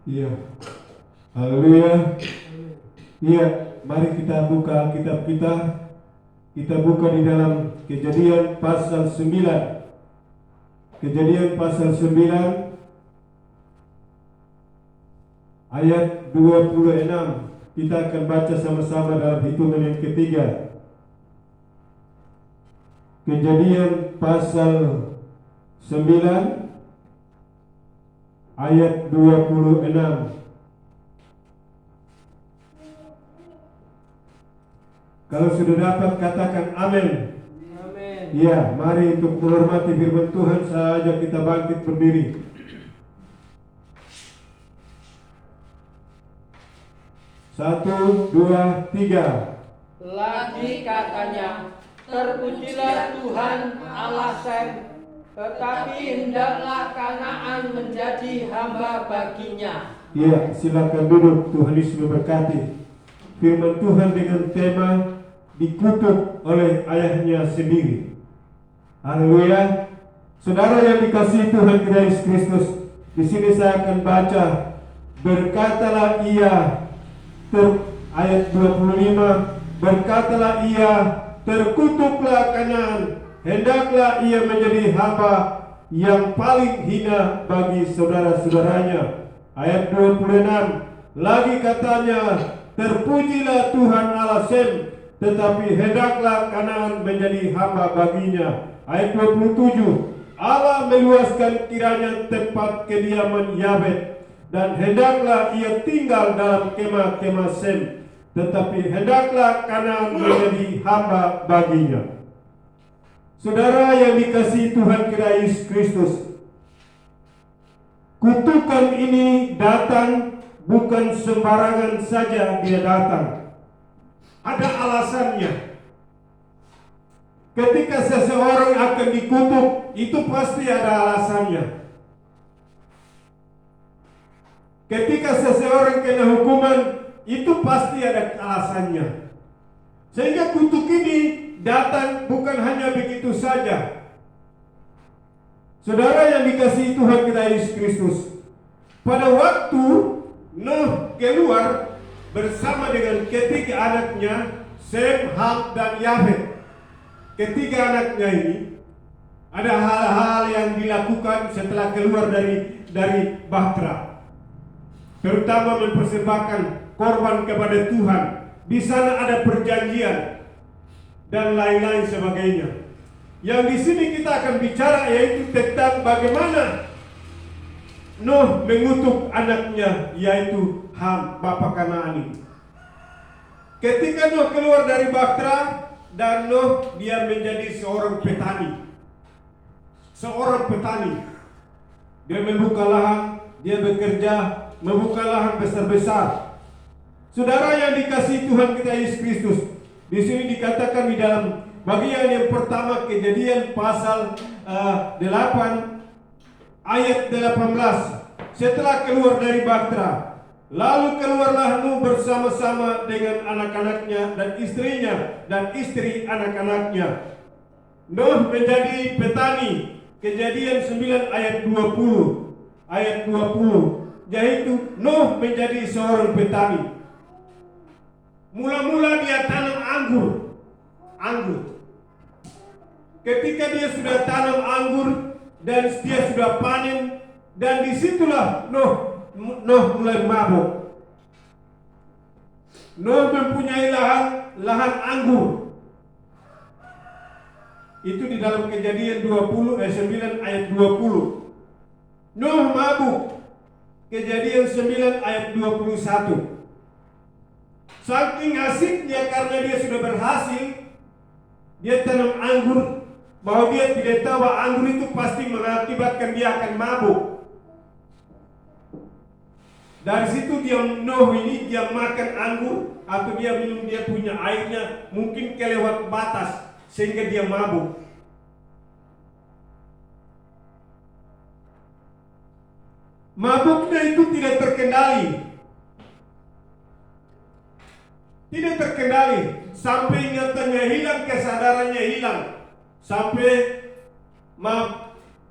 Iya. Haleluya. Iya, mari kita buka Alkitab kita. Kita buka di dalam Kejadian pasal 9. Kejadian pasal 9 ayat 26. Kita akan baca sama-sama dalam hitungan yang ketiga. Kejadian pasal 9 ayat 26. Kalau sudah dapat katakan amin. Amin. Ya, mari untuk menghormati firman Tuhan saja kita bangkit berdiri. Satu, dua, tiga. Lagi katanya, terpujilah Tuhan Allah Sem, tetapi hendaklah Kanaan menjadi hamba baginya. Ya, silakan duduk. Tuhan Yesus memberkati. Firman Tuhan dengan tema dikutuk oleh ayahnya sendiri. Haleluya. Saudara yang dikasihi Tuhan kita Yesus Kristus, di sini saya akan baca, berkatalah ia ayat 25, berkatalah ia, terkutuklah Kanaan, hendaklah ia menjadi hamba yang paling hina bagi saudara-saudaranya. Ayat 26, lagi katanya, terpujilah Tuhan Allah Sem, tetapi hendaklah Kanaan menjadi hamba baginya. Ayat 27, Allah meluaskan kiranya tempat kediaman Yabed, dan hendaklah ia tinggal dalam kemah-kemah Sem, tetapi hendaklah Kanaan menjadi hamba baginya. Saudara yang dikasihi Tuhan kita Yesus Kristus, kutukan ini datang bukan sembarangan saja dia datang. Ada alasannya. Ketika seseorang akan dikutuk, itu pasti ada alasannya. Ketika seseorang kena hukuman, itu pasti ada alasannya. Sehingga kutuk ini datang bukan hanya begitu saja. Saudara yang dikasihi Tuhan kita Yesus Kristus, pada waktu Nuh keluar bersama dengan ketiga anaknya, Sem, Ham, dan Yafet. Ketiga anaknya ini, ada hal-hal yang dilakukan setelah keluar dari bahtera, terutama mempersembahkan korban kepada Tuhan. Di sana ada perjanjian dan lain-lain sebagainya. Yang di sini kita akan bicara yaitu tentang bagaimana Nuh mengutuk anaknya, yaitu Ham, bapa Kanaan ini. Ketika Nuh keluar dari bahtera, dan Nuh dia menjadi seorang petani. Seorang petani. Dia membuka lahan, dia bekerja, membuka lahan besar-besar. Saudara yang dikasihi Tuhan kita Yesus Kristus, di sini dikatakan di dalam bagian yang pertama Kejadian pasal 8 ayat 18. Setelah keluar dari bahtera, lalu keluarlah Nuh bersama-sama dengan anak-anaknya dan istrinya dan istri anak-anaknya. Nuh menjadi petani. Kejadian 9 ayat 20. Ayat 20. Yaitu Nuh menjadi seorang petani. Mula-mula dia tanam anggur. Ketika dia sudah tanam anggur dan dia sudah panen, dan disitulah Nuh mulai mabuk. Nuh mempunyai lahan anggur. Itu di dalam Kejadian 9 ayat 20. Nuh mabuk. Kejadian 9 ayat 21. Saking asiknya karena dia sudah berhasil, dia tanam anggur, bahwa dia tidak tahu bahwa anggur itu pasti mengakibatkan dia akan mabuk. Dari situ Nuh ini dia makan anggur atau dia minum, dia punya airnya mungkin kelewat batas sehingga dia mabuk. Mabuknya itu tidak terkendali. Tidak terkendali sampai ingatannya hilang, kesadarannya hilang. Sampai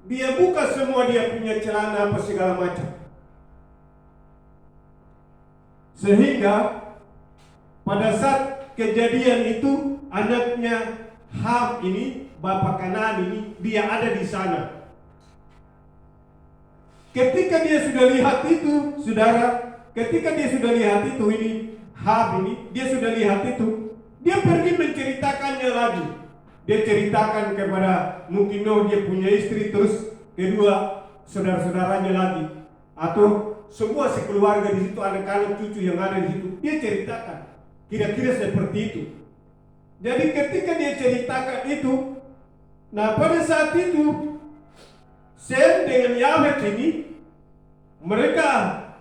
dia buka semua dia punya celana apa segala macam. Sehingga pada saat kejadian itu, anaknya Ham ini, bapak Kanaan ini, dia ada di sana. Ketika dia sudah lihat itu, saudara, ketika dia sudah lihat itu, ini Ham ini, dia sudah lihat itu, dia pergi menceritakannya lagi. Dia ceritakan kepada mungkin dia punya istri, terus kedua saudara-saudaranya lagi, atau semua sekeluarga di situ, anak-anak cucu yang ada di situ. Dia ceritakan kira-kira seperti itu. Jadi ketika dia ceritakan itu, nah pada saat itu Sem dengan Yafet ini, mereka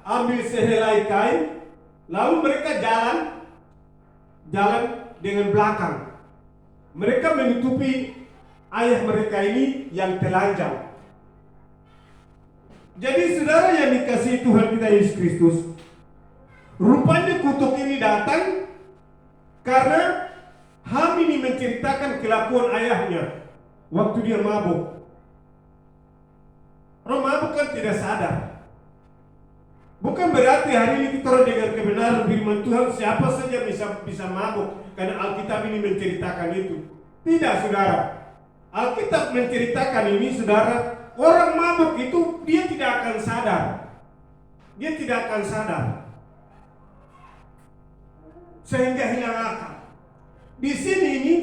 ambil sehelai kain, lalu mereka jalan dengan belakang. Mereka menutupi ayah mereka ini yang telanjang. Jadi saudara yang dikasihi Tuhan kita Yesus Kristus, rupanya kutuk ini datang karena Ham ini menceritakan kelakuan ayahnya waktu dia mabuk. Orang mabuk kan tidak sadar. Bukan berarti hari ini kita dengar kebenaran firman Tuhan siapa saja bisa mabuk karena Alkitab ini menceritakan itu. Tidak, saudara. Alkitab menceritakan ini, saudara, orang mabuk itu dia tidak akan sadar. Dia tidak akan sadar. Sehingga hilang akal. Di sini ini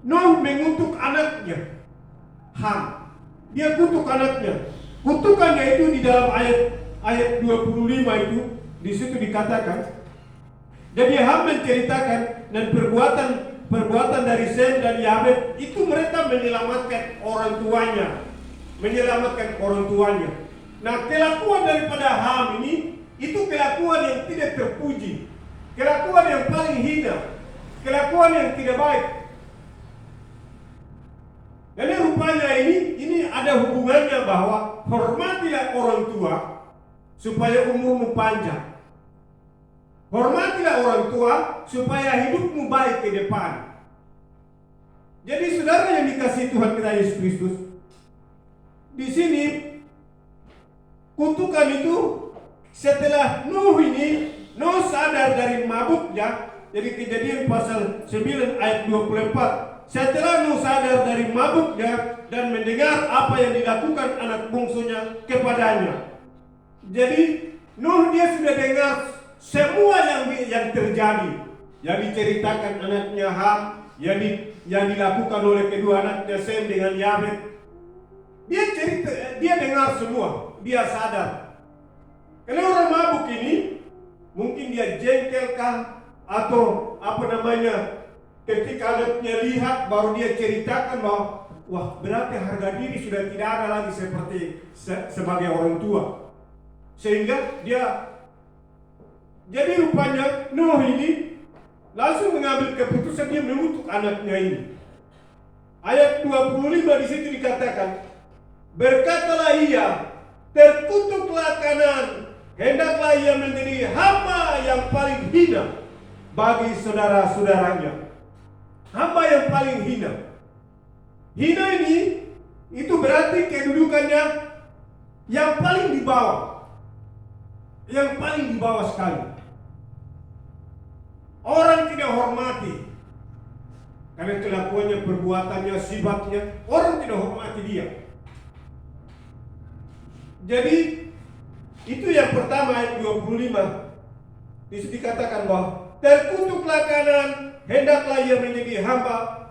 Nuh mengutuk anaknya Ham. Dia kutuk anaknya. Kutukannya itu di dalam ayat 25 itu, di situ dikatakan. Jadi Ham menceritakan dan perbuatan dari Sem dan Yafet itu mereka menyelamatkan orang tuanya. Nah, kelakuan daripada Ham ini itu kelakuan yang tidak terpuji, kelakuan yang paling hina, kelakuan yang tidak baik. Jadi rupanya ini ada hubungannya bahwa hormatilah orang tua supaya umurmu panjang. Hormatilah orang tua supaya hidupmu baik ke depan. Jadi saudara yang dikasihi Tuhan kita Yesus Kristus, di sini kutukan itu setelah Nuh sadar dari mabuknya. Jadi Kejadian pasal 9 ayat 24. Setelah Nuh sadar dari mabuknya dan mendengar apa yang dilakukan anak bungsunya kepadanya. Jadi Nuh dia sudah dengar semua yang terjadi, yang diceritakan anaknya Ham, yang dilakukan oleh kedua anaknya Sem dengan Yafet. Dia dengar semua, dia sadar. Karena orang mabuk ini mungkin dia jengkel kah, atau ketika anaknya lihat baru dia ceritakan bahwa wah, berarti harga diri sudah tidak ada lagi seperti sebagai orang tua. Sehingga jadi rupanya Nuh ini langsung mengambil keputusan, dia mengutuk anaknya ini. Ayat 25 di situ dikatakan, berkatalah ia, terkutuklah Kanaan, hendaklah ia menjadi hamba yang paling hina bagi saudara-saudaranya. Hamba yang paling hina. Hina ini itu berarti kedudukannya yang paling di bawah. Yang paling di bawah sekali. Orang tidak hormati karena kelakuannya, perbuatannya, sifatnya. Orang tidak hormati dia. Jadi itu yang pertama ayat 25. Di situ dikatakan bahwa terkutuklah Kanaan, hendaklah ia menjadi hamba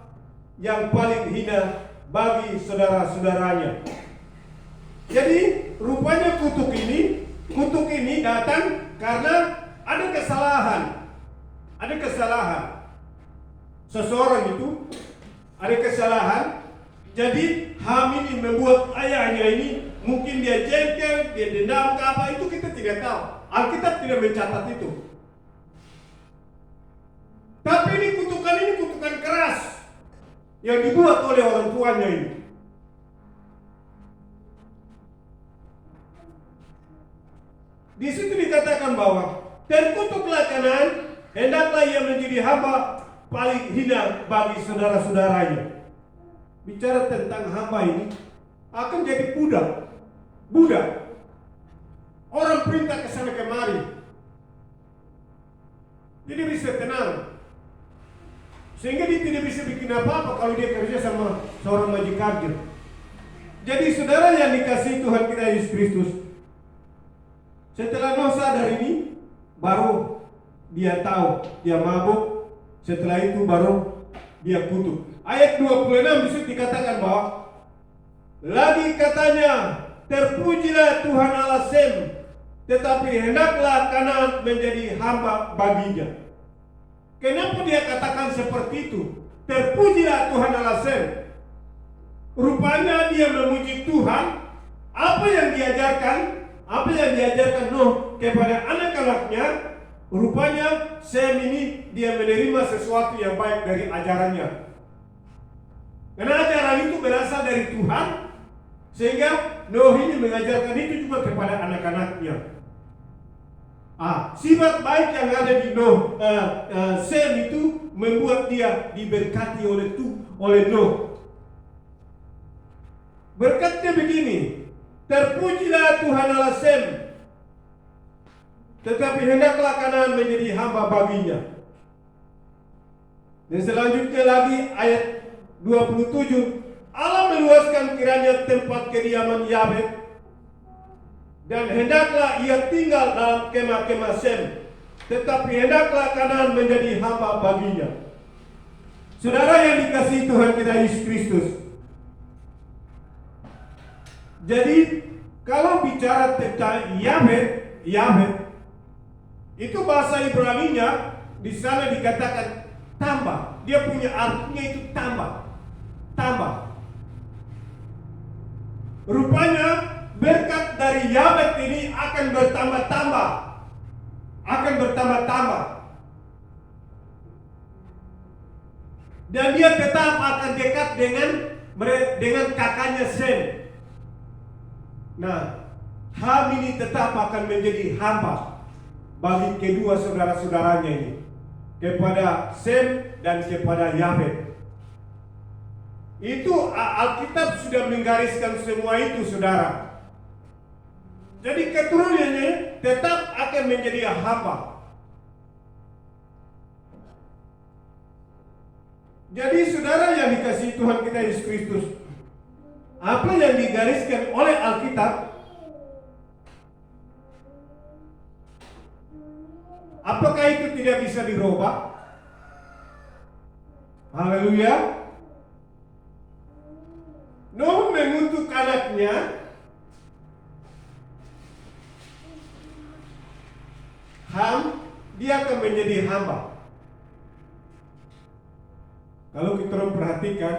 yang paling hina bagi saudara-saudaranya. Jadi rupanya kutuk ini datang karena ada kesalahan. Ada kesalahan. Seseorang itu ada kesalahan. Jadi Ham ini membuat ayahnya ini, mungkin dia jengkel, dia dendam ke apa, itu kita tidak tahu. Alkitab tidak mencatat itu. Tapi ini kutukan keras yang dibuat oleh orang tuanya ini. Di situ dikatakan bahwa terkutuklah Kanaan, hendaklah ia menjadi hamba paling hina bagi saudara-saudaranya. Bicara tentang hamba ini akan jadi budak. Orang perintah ke sana kemari. kalau dia kerja sama seorang majikannya. Jadi saudara yang dikasihi Tuhan kita Yesus Kristus, setelah Nuh sadar ini, baru dia tahu dia mabuk. Setelah itu baru dia kutuk. Ayat 26 disitu dikatakan bahwa lagi katanya, terpujilah Tuhan Allah Sem, tetapi hendaklah Kanaan menjadi hamba baginya. Kenapa dia katakan seperti itu? Terpujilah Tuhan Allah Sem. Rupanya dia memuji Tuhan. Apa yang diajarkan Nuh kepada anak-anaknya, rupanya Sem ini dia menerima sesuatu yang baik dari ajarannya. Karena ajaran itu berasal dari Tuhan, sehingga Nuh ini mengajarkan itu juga kepada anak-anaknya. Sifat baik yang ada di Sem itu membuat dia diberkati oleh Nuh. Berkatnya begini, terpujilah Tuhan Allah Sem, tetapi hendaklah Kanaan menjadi hamba baginya. Dan selanjutnya lagi ayat 27, Allah meluaskan kiranya tempat kediaman Yahweh, dan hendaklah ia tinggal dalam kemah-kemah Sem, tetapi hendaklah Kanaan menjadi hamba baginya. Saudara yang dikasihi Tuhan kita Yesus Kristus, jadi kalau bicara tentang Yahweh itu bahasa Ibrani-nya di sana dikatakan tambah. Dia punya artinya itu tambah. Rupanya berkat dari Yahweh ini akan bertambah-tambah. Dan dia tetap akan dekat dengan kakaknya Sem. Nah, Ham ini tetap akan menjadi hamba bagi kedua saudara-saudaranya ini, kepada Sem dan kepada Yahweh. Itu Alkitab sudah menggariskan semua itu, saudara. Jadi keturunannya tetap akan menjadi hamba. Jadi saudara yang dikasihi Tuhan kita Yesus Kristus, apa yang digariskan oleh Alkitab, apakah itu tidak bisa dirubah? Haleluya. Nuh mengutuk anaknya, Ham, dia akan menjadi hamba. Kalau kita perhatikan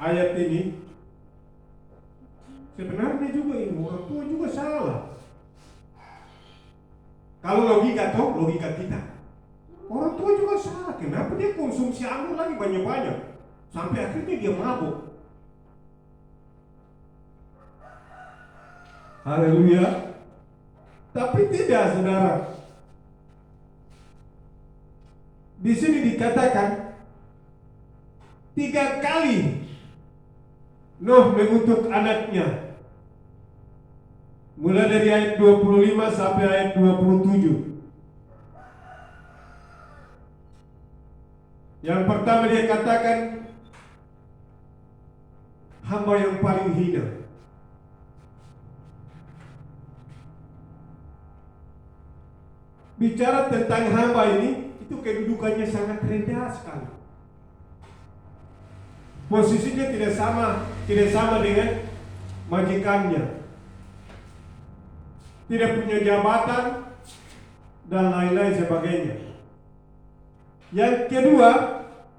ayat ini, sebenarnya juga ini orang tua juga salah. Kalau logika kita, orang tua juga salah. Kenapa dia konsumsi anggur lagi banyak-banyak sampai akhirnya dia mabuk? Haleluya. Tapi tidak, saudara. Di sini dikatakan 3 kali Nuh mengutuk anaknya. Mulai dari ayat 25 sampai ayat 27. Yang pertama dia katakan hamba yang paling hina. Bicara tentang hamba ini, itu kedudukannya sangat rendah sekali. Posisinya tidak sama dengan majikannya. Tidak punya jabatan dan lain-lain sebagainya. Yang kedua,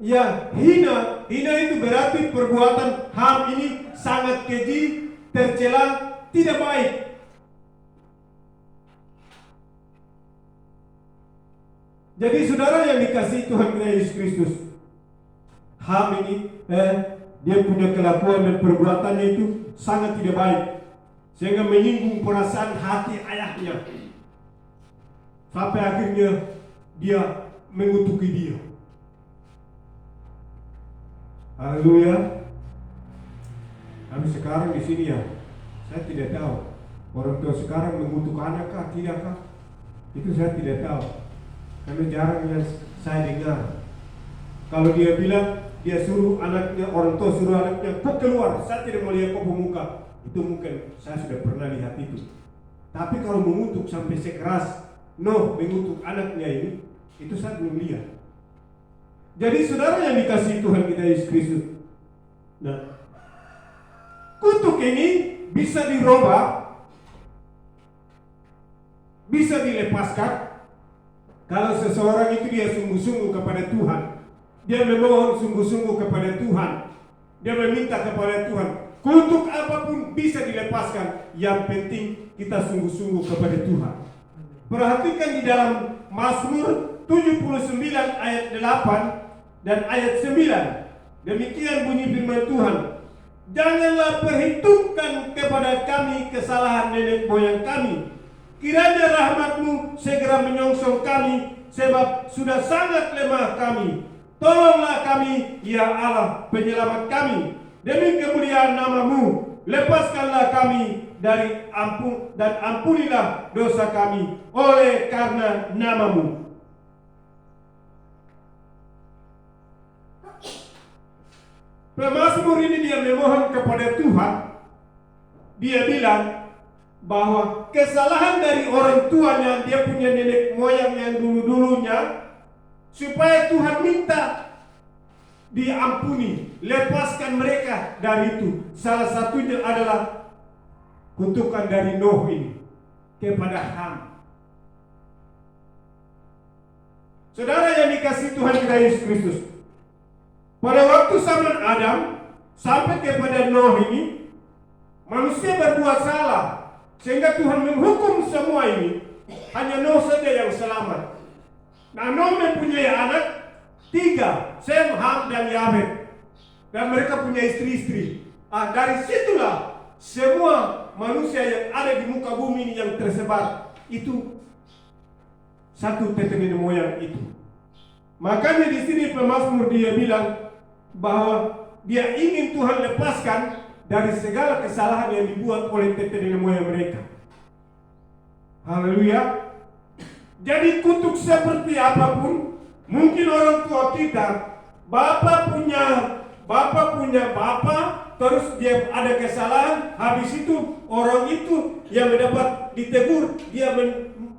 ya hina. Hina itu berarti perbuatan Ham ini sangat keji, tercela, tidak baik. Jadi saudara yang dikasihi Tuhan kita Yesus Kristus, Ham ini dia punya kelakuan dan perbuatannya itu sangat tidak baik, sehingga menyinggung perasaan hati ayahnya, sampai akhirnya dia mengutuki dia. Haleluya. Tapi sekarang di sini ya, saya tidak tahu orang tua sekarang mengutuk anak kah, tidakkah? Itu saya tidak tahu, karena jarang yang saya dengar. Kalau dia bilang, dia suruh anaknya, orang tua suruh anaknya, kau keluar, saya tidak mau lihat kau pemuka. Itu mungkin saya sudah pernah lihat itu. Tapi kalau mengutuk sampai sekeras Noh mengutuk anaknya ini, itu saya belum lihat. Jadi saudara yang dikasihi Tuhan kita Yesus Kristus, nah, kutuk ini bisa dirubah, bisa dilepaskan kalau seseorang itu dia sungguh-sungguh kepada Tuhan. Dia memohon sungguh-sungguh kepada Tuhan. Dia meminta kepada Tuhan. Kutuk apapun bisa dilepaskan. Yang penting kita sungguh-sungguh kepada Tuhan. Perhatikan di dalam Mazmur 79 ayat 8 dan ayat 9. Demikian bunyi firman Tuhan. Janganlah perhitungkan kepada kami kesalahan nenek moyang kami. Kiranya rahmat-Mu segera menyongsong kami, sebab sudah sangat lemah kami. Tolonglah kami, ya Allah, penyelamat kami. Demi kemuliaan nama-Mu, lepaskanlah kami dari dan ampunilah dosa kami oleh karena nama-Mu. Pemazmur ini dia memohon kepada Tuhan. Dia bilang bahwa kesalahan dari orang tuanya, dia punya nenek moyang yang dulu-dulunya, supaya Tuhan minta diampuni, lepaskan mereka dari itu. Salah satunya adalah kutukan dari Noh ini kepada Ham. Saudara yang dikasihi Tuhan kita Yesus Kristus, pada waktu zaman Adam sampai kepada Noh ini, manusia berbuat salah sehingga Tuhan menghukum semua ini. Hanya Noh saja yang selamat. Nah, Noh mempunyai anak 3, Sem, Ham, dan Yafet. Dan mereka punya istri-istri. Dari situlah semua manusia yang ada di muka bumi ini yang tersebar, itu satu nenek moyang itu. Makanya di sini pemazmur dia bilang bahwa dia ingin Tuhan lepaskan dari segala kesalahan yang dibuat oleh nenek moyang mereka. Haleluya. Jadi kutuk seperti apapun, mungkin orang tua kita, bapak punya bapak, terus dia ada kesalahan, habis itu orang itu yang mendapat ditegur, dia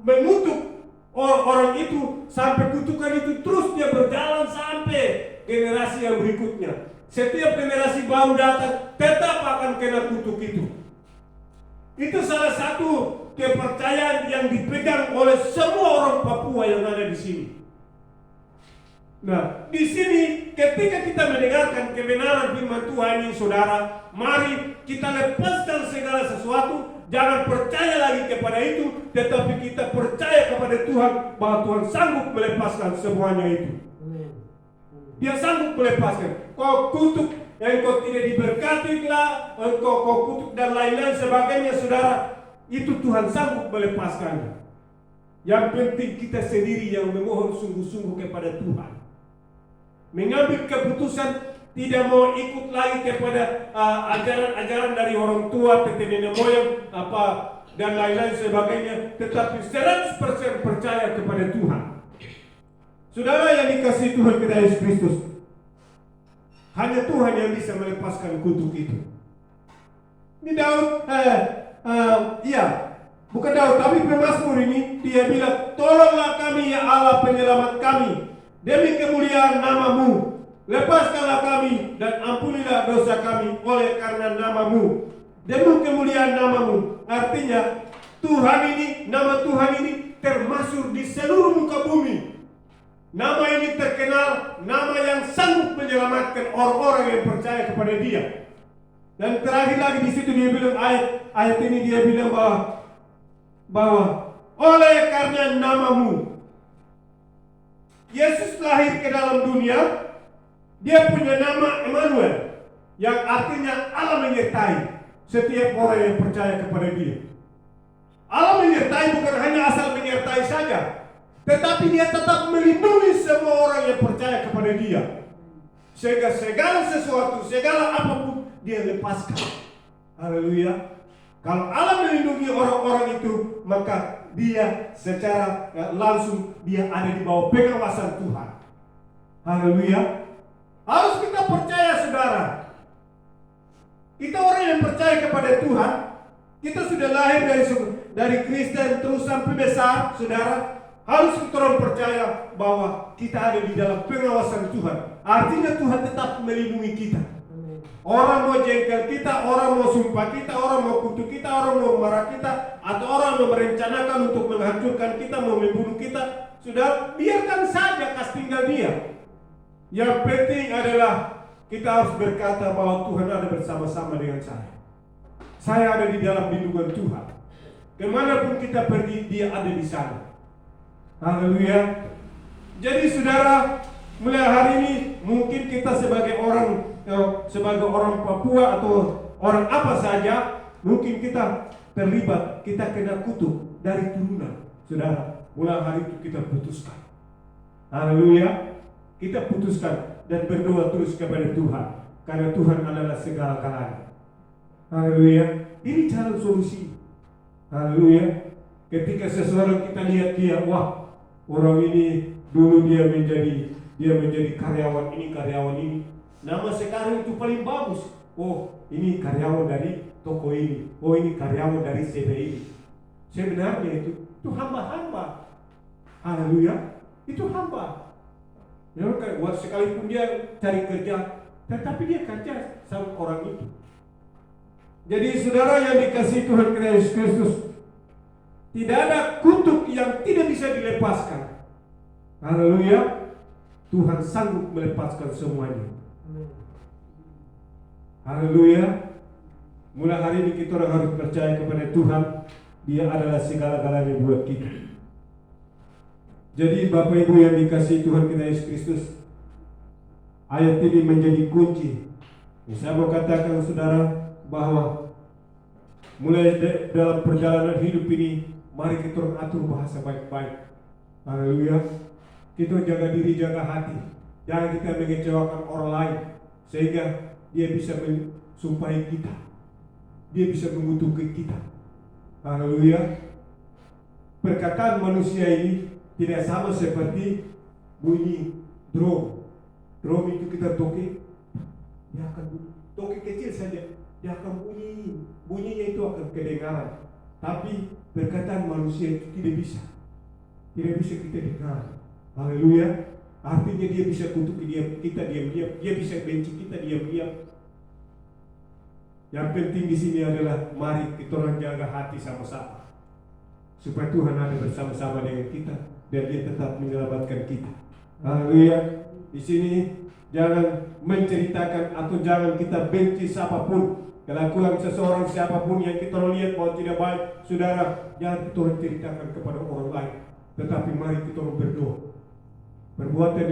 mengutuk orang itu sampai kutukan itu terus dia berjalan sampai generasi yang berikutnya. Setiap generasi baru datang tetap akan kena kutuk itu. Itu salah satu kepercayaan yang dipegang oleh semua orang Papua yang ada di sini. Nah, di sini ketika kita mendengarkan kebenaran firman Tuhan ini, saudara, mari kita lepaskan segala sesuatu. Jangan percaya lagi kepada itu, tetapi kita percaya kepada Tuhan bahwa Tuhan sanggup melepaskan semuanya itu. Dia sanggup melepaskan. Kau kutuk yang kau tidak diberkati lah, kau kutuk dan lain-lain sebagainya, saudara, itu Tuhan sanggup melepaskannya. Yang penting kita sendiri yang memohon sungguh-sungguh kepada Tuhan, mengambil keputusan tidak mau ikut lagi kepada ajaran-ajaran dari orang tua, nenek moyang, dan lain-lain sebagainya, tetapi 100% percaya kepada Tuhan. Saudara yang dikasihi Tuhan kita Yesus Kristus, hanya Tuhan yang bisa melepaskan kutuk itu. Ini Daud, bukan Daud, tapi pemazmur ini dia bilang, tolonglah kami ya Allah penyelamat kami, demi kemuliaan nama-Mu. Lepaskanlah kami dan ampunilah dosa kami oleh karena nama-Mu. Demi kemuliaan nama-Mu. Artinya Tuhan ini, nama Tuhan ini termasuk di seluruh muka bumi. Nama ini terkenal, nama yang sanggup menyelamatkan orang-orang yang percaya kepada Dia. Dan terakhir lagi di situ dia bilang ayat ini dia bilang bahwa oleh karena nama-Mu. Yesus lahir ke dalam dunia. Dia punya nama Emmanuel, yang artinya Allah menyertai setiap orang yang percaya kepada Dia. Allah menyertai bukan hanya asal menyertai saja, tetapi Dia tetap melindungi semua orang yang percaya kepada Dia. Sehingga segala sesuatu, segala apapun Dia lepaskan. Haleluya. Kalau Allah melindungi orang-orang itu, maka dia secara langsung dia ada di bawah pengawasan Tuhan. Haleluya. Harus kita percaya, saudara. Kita orang yang percaya kepada Tuhan. Kita sudah lahir dari Kristen terus sampai besar, saudara. Harus kita orang percaya bahwa kita ada di dalam pengawasan Tuhan. Artinya Tuhan tetap melindungi kita. Orang mau jengkel kita, orang mau sumpah kita, orang mau kutuk kita, orang mau marah kita, atau orang mau merencanakan untuk menghancurkan kita, mau membunuh kita, sudah biarkan saja, kasih tinggal dia. Yang penting adalah kita harus berkata bahwa Tuhan ada bersama-sama dengan saya. Saya ada di dalam lindungan Tuhan. Kemanapun kita pergi, dia ada di sana. Haleluya. Jadi saudara, mulai hari ini mungkin kita sebagai orang Papua atau orang apa saja, mungkin kita terlibat, kita kena kutuk dari turunan. Saudara, mulai hari itu kita putuskan. Haleluya. Kita putuskan dan berdoa terus kepada Tuhan, karena Tuhan adalah segala-galanya. Haleluya. Ini cara solusi. Haleluya. Ketika seseorang kita lihat dia, wah, orang ini dulu dia menjadi karyawan ini. Nama sekarang itu paling bagus. Oh, ini karyawan dari toko ini. Oh, ini karyawan dari CB ini. Sebenarnya itu hamba-hamba. Haleluya. Itu hamba. Ya, sekalipun dia cari kerja, tetapi dia kerja sama orang itu. Jadi saudara yang dikasihi Tuhan Yesus Kristus, tidak ada kutuk yang tidak bisa dilepaskan. Haleluya. Tuhan sanggup melepaskan semuanya. Haleluya. Mulai hari ini kita orang harus percaya kepada Tuhan. Dia adalah segala-galanya buat kita. Jadi Bapak Ibu yang dikasihi Tuhan kita Yesus Kristus, ayat ini menjadi kunci. Saya mau katakan saudara bahwa mulai dalam perjalanan hidup ini, mari kita atur bahasa baik-baik. Haleluya. Kita jaga diri, jaga hati. Jangan kita mengecewakan orang lain sehingga dia bisa mensumpahi kita. Dia bisa mengutuki kita. Haleluya. Perkataan manusia ini tidak sama seperti bunyi drum. Drum itu kita toki, dia akan bunyi. Toki kecil saja, dia akan bunyi. Bunyinya itu akan kedengaran. Tapi perkataan manusia itu tidak bisa. Tidak bisa kita dengar. Haleluya. Artinya dia bisa kutuk kita diam-diam. Dia bisa benci kita diam-diam. Yang penting di sini adalah mari kita orang jaga hati sama-sama, supaya Tuhan ada bersama-sama dengan kita dan dia tetap menyelamatkan kita. Haleluya. Di sini jangan menceritakan atau jangan kita benci siapapun, kelakuan seseorang siapapun yang kita lihat bahwa tidak baik, saudara, jangan kita ceritakan kepada orang lain. Tetapi mari kita berdoa. Perbuatan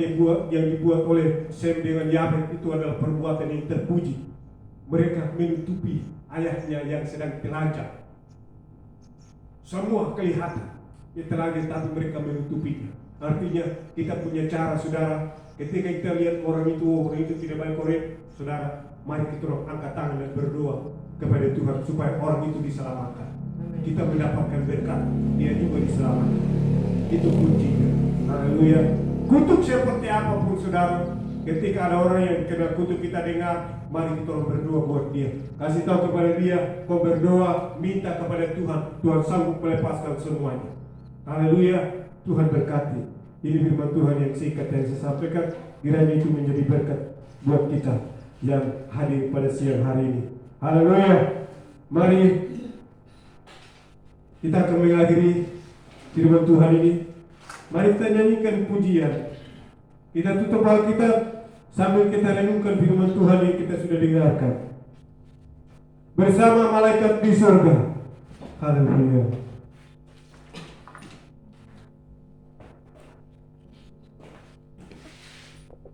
yang dibuat oleh Sem dengan Yafet itu adalah perbuatan yang terpuji. Mereka menutupi ayahnya yang sedang telanjang. Semua kelihatan dia telanjang, tapi mereka menutupinya. Artinya kita punya cara, saudara. Ketika kita lihat orang itu tidak baik orang, saudara, mari kita angkat tangan dan berdoa kepada Tuhan supaya orang itu diselamatkan. Kita mendapatkan berkat, dia juga diselamatkan. Itu kuncinya. Haleluya. Kutuk seperti apapun, saudara, ketika ada orang yang kena kutuk kita dengar, mari kita berdoa buat dia. Kasih tahu kepada dia, kau berdoa, minta kepada Tuhan. Tuhan sanggup melepaskan semuanya. Haleluya. Tuhan berkati. Ini firman Tuhan yang singkat yang saya sampaikan. Kiranya itu menjadi berkat buat kita yang hadir pada siang hari ini. Haleluya. Mari kita akan mengakhiri firman Tuhan ini. Mari kita nyanyikan pujian. Kita tutup Alkitab sambil kita renungkan firman Tuhan yang kita sudah dengarkan bersama malaikat di surga. Haleluya.